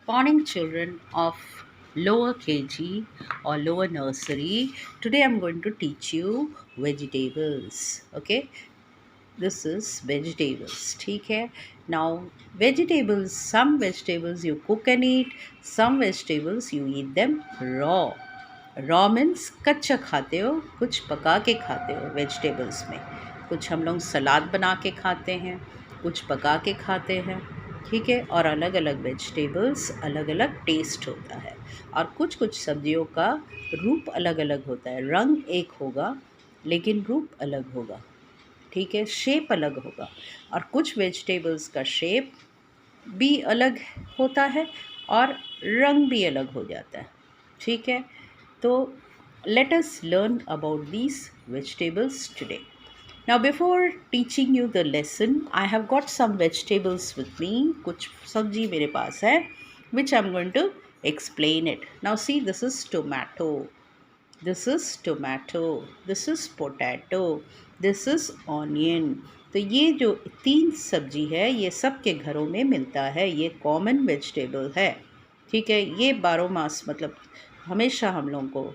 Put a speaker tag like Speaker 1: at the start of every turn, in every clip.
Speaker 1: Morning, children of lower KG or lower nursery. Today I'm going to teach you vegetables. Okay, this is vegetables. ठीक है. Now vegetables, some vegetables you cook and eat, some vegetables you eat them raw. Raw means कच्चा खाते हो, कुछ पका के खाते हो वेजिटेबल्स में. कुछ हम लोग सलाद बना के खाते हैं, कुछ पका के खाते हैं. ठीक है. और अलग अलग वेजिटेबल्स अलग अलग टेस्ट होता है. और कुछ कुछ सब्जियों का रूप अलग अलग होता है. रंग एक होगा लेकिन रूप अलग होगा. ठीक है. शेप अलग होगा. और कुछ वेजिटेबल्स का शेप भी अलग होता है और रंग भी अलग हो जाता है. ठीक है. तो let us learn about these vegetables today. Now before teaching you the lesson, I have got some vegetables with me. कुछ सब्जी मेरे पास है which I'm going to explain it. Now see, this is tomato. This is tomato. This is potato. This is onion. तो ये जो तीन सब्जी है ये सब के घरों में मिलता है. ये कॉमन वेजिटेबल है. ठीक है. ये 12 मास मतलब हमेशा हम लोगों को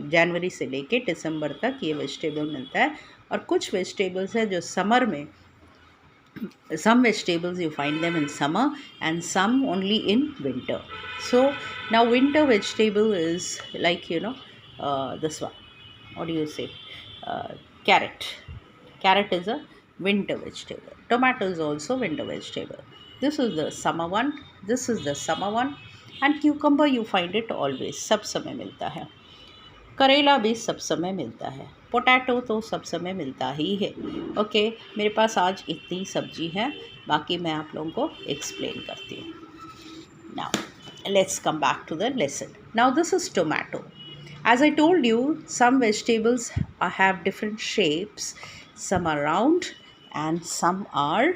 Speaker 1: जनवरी से लेके दिसंबर तक ये वेजिटेबल मिलता है. और कुछ वेजिटेबल्स है जो समर में, some vegetables you find them in summer and some only in winter. So now winter vegetable is like this one. What do you say? Carrot. Carrot is a winter vegetable. Tomato is also winter vegetable. This is the summer one. This is the summer one. And cucumber you find it always. सब समय मिलता है. करेला भी सब समय मिलता है. पोटैटो तो सब समय मिलता ही है. ओके. मेरे पास आज इतनी सब्जी है. बाकी मैं आप लोगों को एक्सप्लेन करती हूँ. Now let's come back to the lesson. Now this is tomato. As I told you, some vegetables have different shapes. Some are round and some are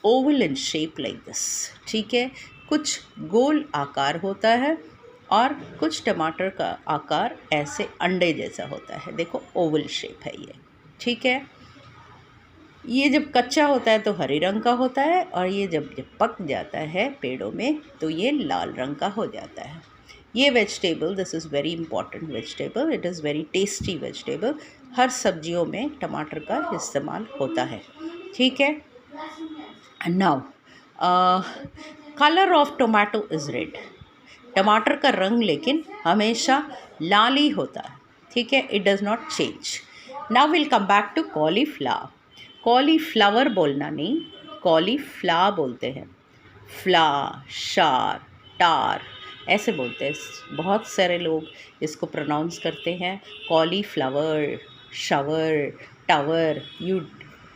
Speaker 1: oval in shape like this. ठीक है. कुछ गोल आकार होता है और कुछ टमाटर का आकार ऐसे अंडे जैसा होता है. देखो ओवल शेप है ये. ठीक है. ये जब कच्चा होता है तो हरे रंग का होता है और ये जब पक जाता है पेड़ों में तो ये लाल रंग का हो जाता है. ये vegetable, this is very important vegetable. It is very tasty vegetable. हर सब्जियों में टमाटर का इस्तेमाल होता है. ठीक है. Now colour of tomato is red. टमाटर का रंग लेकिन हमेशा लाल ही होता है. ठीक है. It does not change. Now will come back to cauliflower. Cauliflower बोलना नहीं, कॉलीफ्लावर बोलते हैं. फ्ला, शार, टार ऐसे बोलते हैं. बहुत सारे लोग इसको प्रोनाउंस करते हैं cauliflower, shower, tower.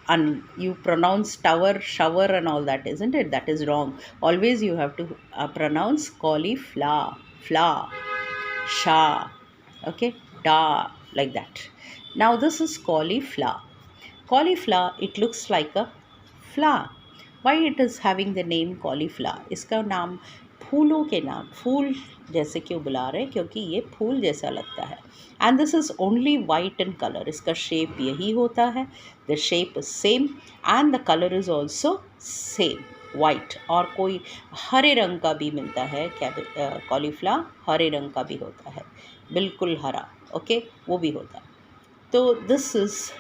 Speaker 1: You pronounce tower, shower and all that, isn't it? That is wrong. Always you have to pronounce cauliflower, flower, sha, okay, da, like that. Now this is cauliflower. Cauliflower, it looks like a flower. Why it is having the name cauliflower? इसका नाम फूलों के नाम, फूल जैसे क्यों बुला रहे हैं? क्योंकि ये फूल जैसा लगता है. And this is only white in colour. इसका शेप यही होता है. The shape is same and the colour is also same, white. और कोई हरे रंग का भी मिलता है. कॉलीफ्लावर हरे रंग का भी होता है, बिल्कुल हरा. ओके. वो भी होता है. तो this is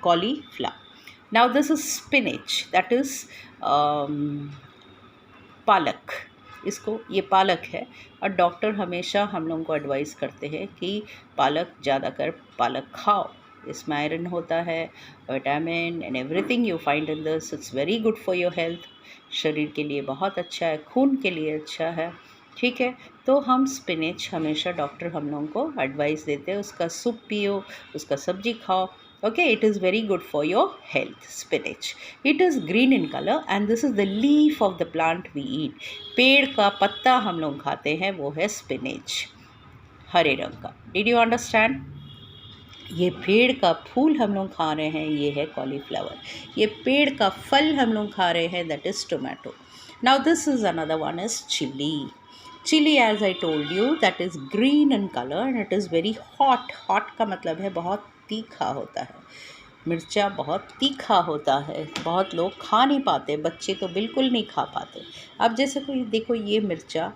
Speaker 1: cauliflower. Now this is spinach. That is पालक. इसको ये पालक है और डॉक्टर हमेशा हम लोगों को एडवाइस करते हैं कि पालक ज़्यादा कर पालक खाओ. इसमें आयरन होता है, vitamin and everything you find in this. It's very good for your health. शरीर के लिए बहुत अच्छा है, खून के लिए अच्छा है. ठीक है. तो हम स्पिनच हमेशा डॉक्टर हम लोगों को एडवाइस देते हैं. उसका सूप पियो, उसका सब्जी खाओ. Okay, it is very good for your health, spinach. It is green in color and this is the leaf of the plant we eat. पेड़ का पत्ता हम लोग खाते हैं, वो है spinach, हरे रंग का. Did you understand? ये पेड़ का फूल हम लोग खा रहे हैं, ये है cauliflower. ये पेड़ का फल हम लोग खा रहे हैं, that is tomato. Now this is another one is chili. Chili, as I told you, that is green in color and it is very hot. Hot का मतलब है बहुत तीखा होता है. मिर्चा बहुत तीखा होता है, बहुत लोग खा नहीं पाते, बच्चे तो बिल्कुल नहीं खा पाते। अब जैसे कोई देखो, ये मिर्चा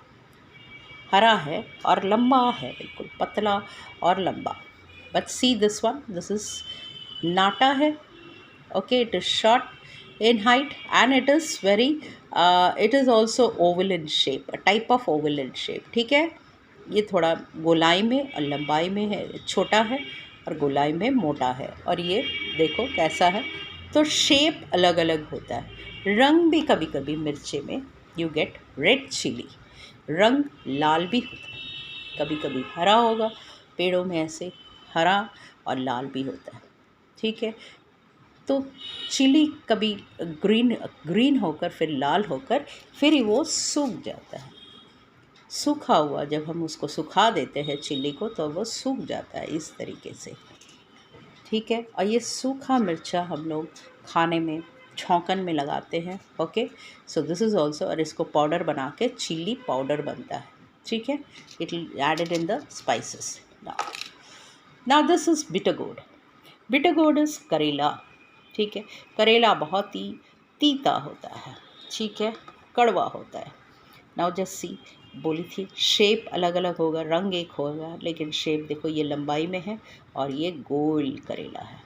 Speaker 1: हरा है और लंबा है, बिल्कुल पतला और लंबा। But see this one, this is नाटा है। Okay, it is short in height and it is very, it is also oval in shape, a type of oval in shape. ठीक है, ये थोड़ा गोलाई में और लंबाई में है, छोटा है और गोलाई में मोटा है। और ये देखो कैसा है, तो शेप अलग अलग होता है। रंग भी कभी कभी मिर्चे में यू गेट रेड चिली, रंग लाल भी होता है, कभी कभी हरा होगा, पेड़ों में ऐसे हरा और लाल भी होता है। ठीक है, तो चिली कभी ग्रीन ग्रीन होकर फिर लाल होकर फिर वो सूख जाता है। सूखा हुआ जब हम उसको सुखा देते हैं चिली को, तो वो सूख जाता है इस तरीके से। ठीक है, और ये सूखा मिर्चा हम लोग खाने में छौंकन में लगाते हैं। Okay, so this is also, और इसको पाउडर बना के चिली पाउडर बनता है। ठीक है, it will added in the spices. Now this is bitter gourd. Bitter gourd is karela. ठीक है, करेला बहुत ही तीता होता है। ठीक है, कड़वा होता है। नाउ जस्ट सी, बोली थी शेप अलग अलग होगा, रंग एक होगा, लेकिन शेप देखो, ये लंबाई में है और ये गोल करेला है।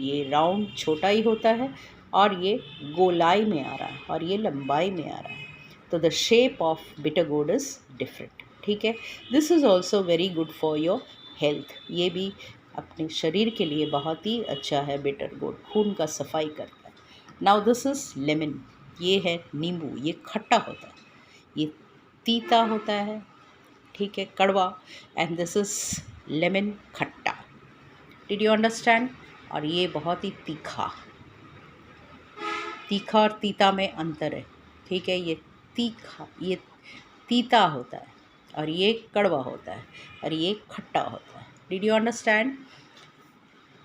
Speaker 1: ये राउंड छोटा ही होता है और ये गोलाई में आ रहा है और ये लंबाई में आ रहा है। तो the shape of bitter gourd is different. ठीक है, this is also very good for your health. ये भी अपने शरीर के लिए बहुत ही अच्छा है। बिटर गोर्ड खून का सफाई करता है। Now this is lemon. ये है नींबू, ये खट्टा होता है, ये तीता होता है। ठीक है, कड़वा। एंड दिस इज़ लेमन, खट्टा। Did you understand? और ये बहुत ही तीखा। तीखा और तीता में अंतर है। ठीक है, ये तीखा, ये तीता होता है और ये कड़वा होता है और ये खट्टा होता है। Did you understand?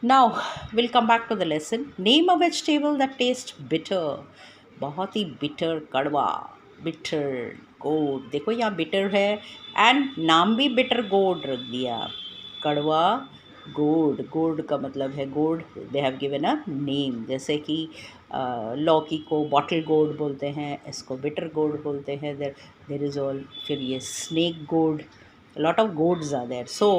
Speaker 1: Now we'll come back to the lesson. Name a vegetable that tastes bitter. बहुत ही bitter, कड़वा, bitter gourd। देखो यहाँ bitter है एंड नाम भी bitter gourd रख दिया। कड़वा gourd, gourd का मतलब है gourd, they have given a name। जैसे कि लौकी को bottle gourd बोलते हैं, इसको bitter gourd बोलते हैं। there is all, फिर ये snake gourd, a lot of gourds are there. So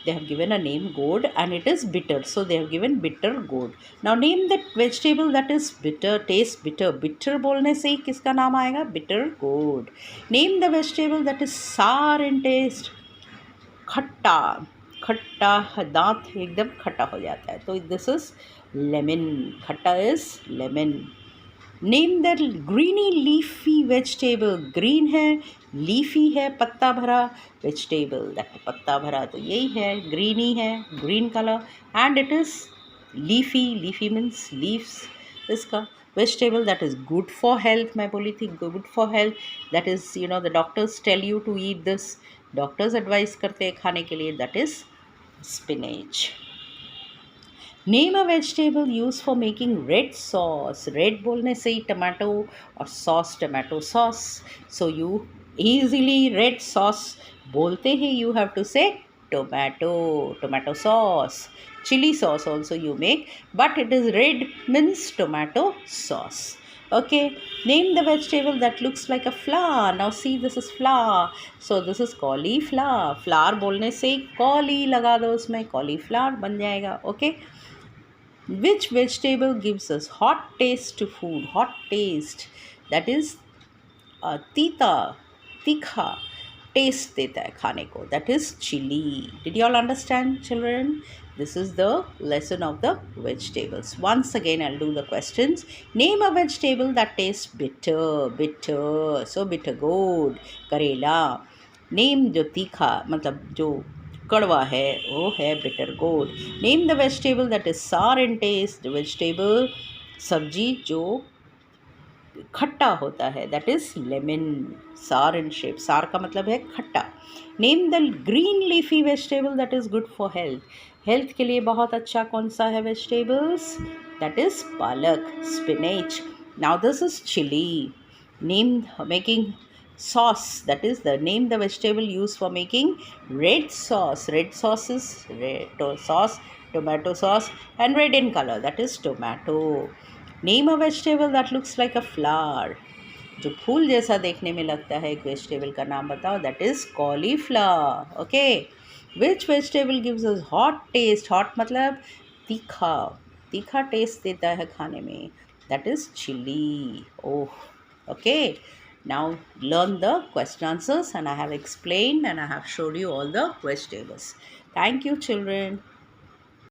Speaker 1: they have given a name gourd and it is bitter, so they have given bitter gourd. Now name that vegetable that is bitter, tastes bitter. Bitter बोलने से ही किसका नाम आएगा? bitter gourd. Name the vegetable that is sour in taste. खट्टा, खट्टा, दांत एकदम खट्टा हो जाता है, तो this is lemon. Khatta is lemon. Name the greeny leafy vegetable. Green है, लीफी है, पत्ता भरा, वेजिटेबल दैट पत्ता भरा, तो यही है, ग्रीनी है, green colour, and it is leafy. Leafy means leaves इसका। vegetable that is good for health, मैं बोली थी good for health, that is, you know, the doctors tell you to eat this, doctors advise करते हैं खाने के लिए, that is spinach. Name a vegetable use for making red sauce. Red बोलने से ही टमाटो और sauce, tomato sauce, so you easily red sauce बोलते ही you have to से tomato, tomato sauce. chili sauce also you make, but it is red means tomato sauce. Okay, name the vegetable that looks like a flower. Now see, this is flower, so this is cauliflower. flower बोलने से कॉली लगा दो उसमें, cauliflower बन जाएगा। Okay, which vegetable gives us hot taste to food? Hot taste, that is तीता, तीखा taste देता है खाने को, that is chili. Did you all understand, children? This is the lesson of the vegetables. Once again I'll do the questions. Name a vegetable that tastes bitter. Bitter, so bitter gourd, करेला। Name जो तीखा मतलब जो कड़वा है वो है bitter gourd. Name the vegetable that is सार इन टेस्ट। वेजिटेबल सब्जी जो खट्टा होता है, दैट इज लेमन। सार इन शेप, सार का मतलब है खट्टा। Name the green leafy vegetable that is good for health. Health के लिए बहुत अच्छा कौन सा है vegetables? That is palak, spinach. Now this is chilli. Name making sauce, that is the name the vegetable used for making red sauce. Red sauce is red sauce, tomato sauce, and red in color, that is tomato. Name a vegetable that looks like a flower. जो फूल जैसा देखने में लगता है एक vegetable का नाम बताओ, that is cauliflower. Okay. Which vegetable gives us hot taste? Hot मतलब तीखा. तीखा टेस्ट देता है खाने में, that is chilli. Oh. Okay. Now learn the question answers, and I have explained and I have showed you all the vegetables. Thank you, children.